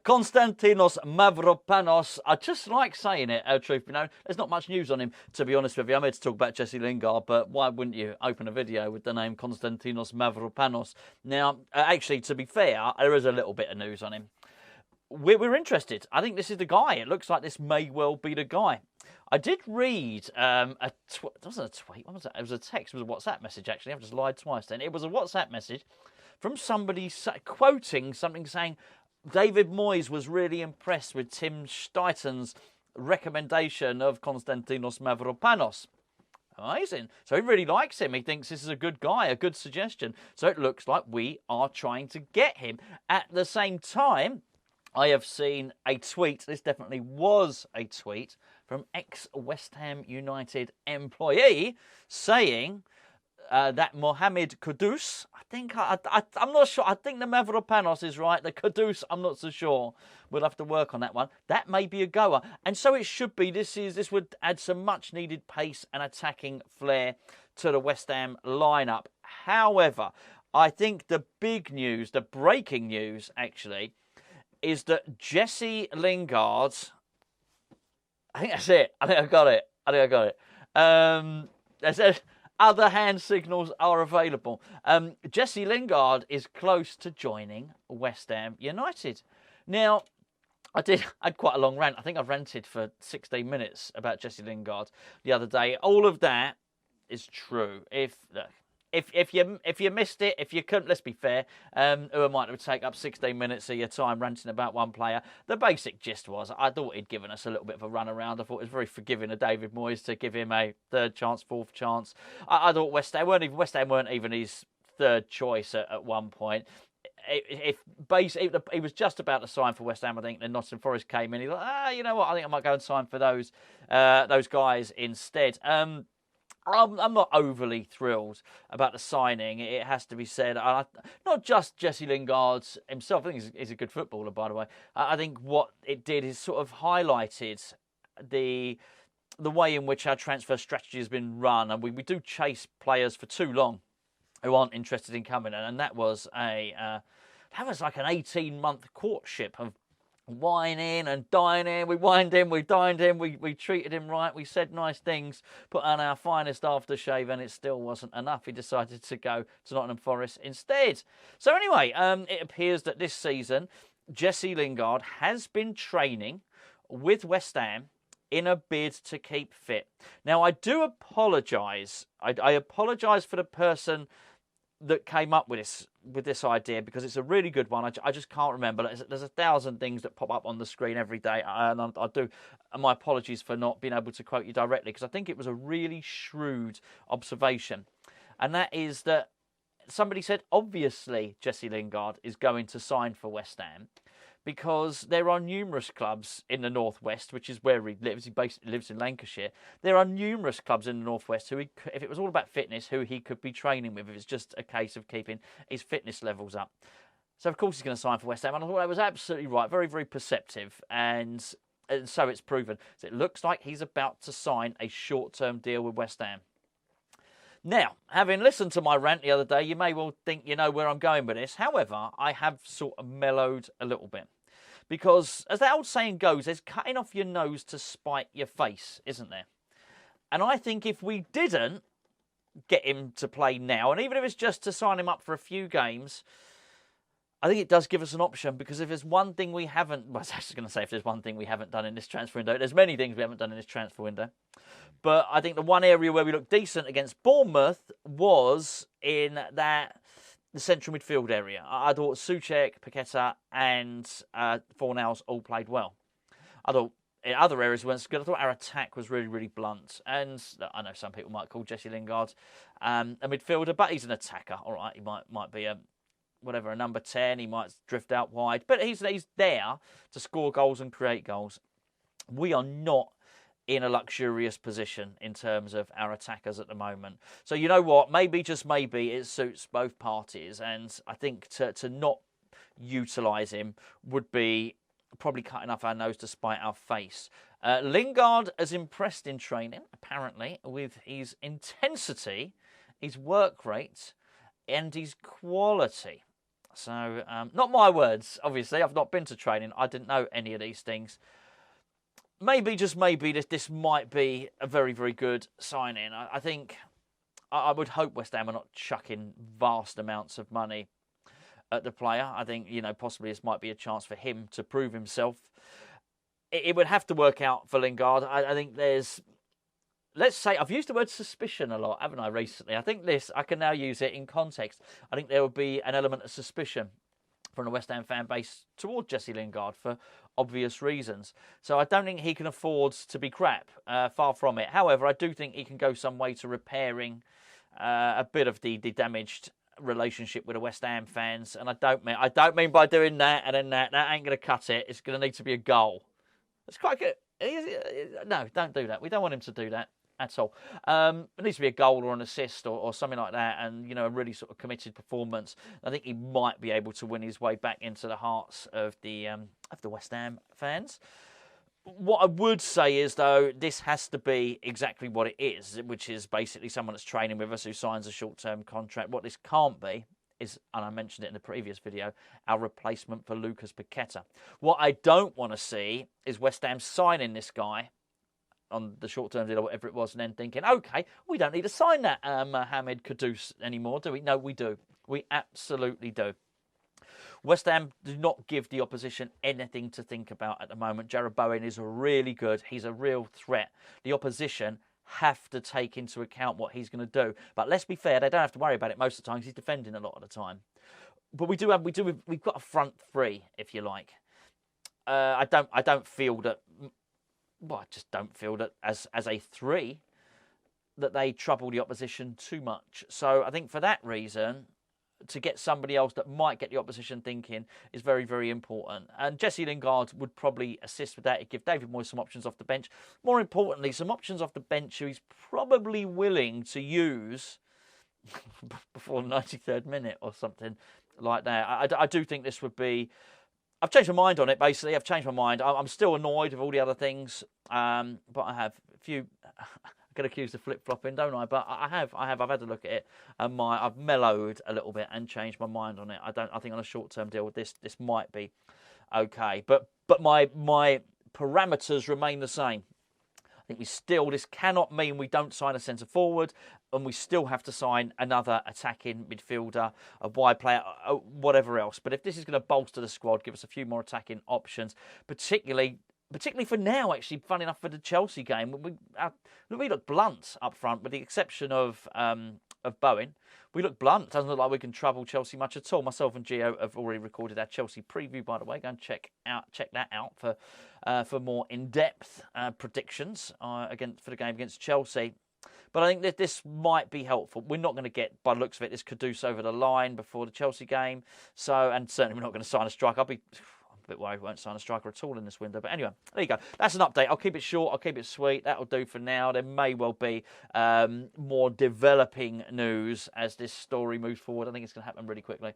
Konstantinos Mavropanos. I just like saying it, truth be known. There's not much news on him, to be honest with you. I'm here to talk about Jesse Lingard, but why wouldn't you open a video with the name Konstantinos Mavropanos? Now, actually, to be fair, there is a little bit of news on him. We're interested. I think this is the guy. It looks like this may well be the guy. I did read it wasn't a tweet. What was that? It was a text. It was a WhatsApp message, actually. I've just lied twice then. It was a WhatsApp message from somebody quoting something saying David Moyes was really impressed with Tim Steiten's recommendation of Konstantinos Mavropanos. Amazing. So he really likes him. He thinks this is a good guy, a good suggestion. So it looks like we are trying to get him. At the same time, I have seen a tweet, this definitely was a tweet, from ex-West Ham United employee saying that Mohamed Kudus, I'm not sure, I think the Mavropanos is right, the Kudus, I'm not so sure. We'll have to work on that one. That may be a goer. And so it should be. This would add some much-needed pace and attacking flair to the West Ham lineup. However, I think the big news, the breaking news, actually, is that Jesse Lingard, I think that's it. I think I got it. Other hand signals are available. Jesse Lingard is close to joining West Ham United. Now, I had quite a long rant. I think I've ranted for 16 minutes about Jesse Lingard the other day. All of that is true. If you missed it, if you couldn't, let's be fair, who am I to take up 16 minutes of your time ranting about one player? The basic gist was, I thought he'd given us a little bit of a run around. I thought it was very forgiving of David Moyes to give him a third chance, fourth chance. I thought West Ham weren't even his third choice at one point. He was just about to sign for West Ham, I think, then Nottingham Forest came in. He thought, you know what, I think I might go and sign for those guys instead. I'm not overly thrilled about the signing, it has to be said. Not just Jesse Lingard himself, I think he's a good footballer, by the way. I think what it did is sort of highlighted the way in which our transfer strategy has been run, and we do chase players for too long who aren't interested in coming in, and that was like an 18-month courtship of whining and dining. We wined him, we dined him, we treated him right, we said nice things, put on our finest aftershave, and it still wasn't enough. He decided to go to Nottingham Forest instead. So anyway, it appears that this season Jesse Lingard has been training with West Ham in a bid to keep fit. Now, I do apologise. I apologise for the person that came up with this idea, because it's a really good one. I just can't remember. There's 1,000 things that pop up on the screen every day, and I do. And my apologies for not being able to quote you directly, because I think it was a really shrewd observation, and that is that somebody said, obviously Jesse Lingard is going to sign for West Ham, because there are numerous clubs in the Northwest, which is where he lives. He basically lives in Lancashire. There are numerous clubs in the Northwest who, if it was all about fitness, who he could be training with if it's just a case of keeping his fitness levels up. So, of course, he's going to sign for West Ham. And I thought that was absolutely right. Very, very perceptive. And so it's proven. So it looks like he's about to sign a short-term deal with West Ham. Now, having listened to my rant the other day, you may well think you know where I'm going with this. However, I have sort of mellowed a little bit. Because, as the old saying goes, there's cutting off your nose to spite your face, isn't there? And I think if we didn't get him to play now, and even if it's just to sign him up for a few games, I think it does give us an option. Because if there's one thing we haven't... Well, I was actually going to say if there's one thing we haven't done in this transfer window. There's many things we haven't done in this transfer window. But I think the one area where we looked decent against Bournemouth was in the central midfield area. I thought Souček, Paqueta and Fornals all played well. I thought in other areas weren't good. I thought our attack was really, really blunt. And I know some people might call Jesse Lingard a midfielder, but he's an attacker. All right, he might be a number 10. He might drift out wide. But he's there to score goals and create goals. We are not in a luxurious position in terms of our attackers at the moment. So you know what? Maybe, just maybe, it suits both parties. And I think to not utilise him would be probably cutting off our nose to spite our face. Lingard has impressed in training, apparently, with his intensity, his work rate, and his quality. So, not my words, obviously. I've not been to training. I didn't know any of these things. Maybe, just maybe, this might be a very, very good sign-in. I think, I would hope West Ham are not chucking vast amounts of money at the player. I think, possibly this might be a chance for him to prove himself. It would have to work out for Lingard. I think there's, let's say, I've used the word suspicion a lot, haven't I, recently? I think I can now use it in context. I think there would be an element of suspicion from the West Ham fan base toward Jesse Lingard for obvious reasons. So I don't think he can afford to be crap, far from it. However, I do think he can go some way to repairing a bit of the damaged relationship with the West Ham fans. And I don't mean by doing that and then that ain't going to cut it. It's going to need to be a goal. It's quite good. No, don't do that. We don't want him to do that at all. It needs to be a goal or an assist or something like that, and a really sort of committed performance. I think he might be able to win his way back into the hearts of the West Ham fans. What I would say is, though, this has to be exactly what it is, which is basically someone that's training with us who signs a short-term contract. What this can't be is, and I mentioned it in the previous video, our replacement for Lucas Paqueta. What I don't want to see is West Ham signing this guy on the short-term deal or whatever it was, and then thinking, okay, we don't need to sign that Mohamed Kudus anymore, do we? No, we do. We absolutely do. West Ham do not give the opposition anything to think about at the moment. Jarrod Bowen is really good. He's a real threat. The opposition have to take into account what he's going to do. But let's be fair, they don't have to worry about it most of the time because he's defending a lot of the time. But we've got a front three, if you like. I don't feel that. Well, I just don't feel that as a three that they trouble the opposition too much. So I think for that reason, to get somebody else that might get the opposition thinking is very, very important. And Jesse Lingard would probably assist with that. It'd give David Moyes some options off the bench. More importantly, some options off the bench who he's probably willing to use before the 93rd minute or something like that. I do think this would be... I've changed my mind on it, basically. I've changed my mind. I'm still annoyed with all the other things, but I have a few... I get accused of flip-flopping, don't I? But I have. I've had a look at it, and I've mellowed a little bit and changed my mind on it. I think on a short-term deal with this might be okay. But my parameters remain the same. I think this cannot mean we don't sign a centre forward, and we still have to sign another attacking midfielder, a wide player, whatever else. But if this is going to bolster the squad, give us a few more attacking options, particularly for now, actually, fun enough for the Chelsea game, we look blunt up front, with the exception of Bowen. We look blunt. It doesn't look like we can trouble Chelsea much at all. Myself and Gio have already recorded our Chelsea preview, by the way. Go and check that out for more in-depth predictions for the game against Chelsea. But I think that this might be helpful. We're not going to get, by the looks of it, this Kudus over the line before the Chelsea game. And certainly we're not going to sign a striker. I'm a bit worried we won't sign a striker at all in this window. But anyway, there you go. That's an update. I'll keep it short. I'll keep it sweet. That'll do for now. There may well be more developing news as this story moves forward. I think it's going to happen really quickly.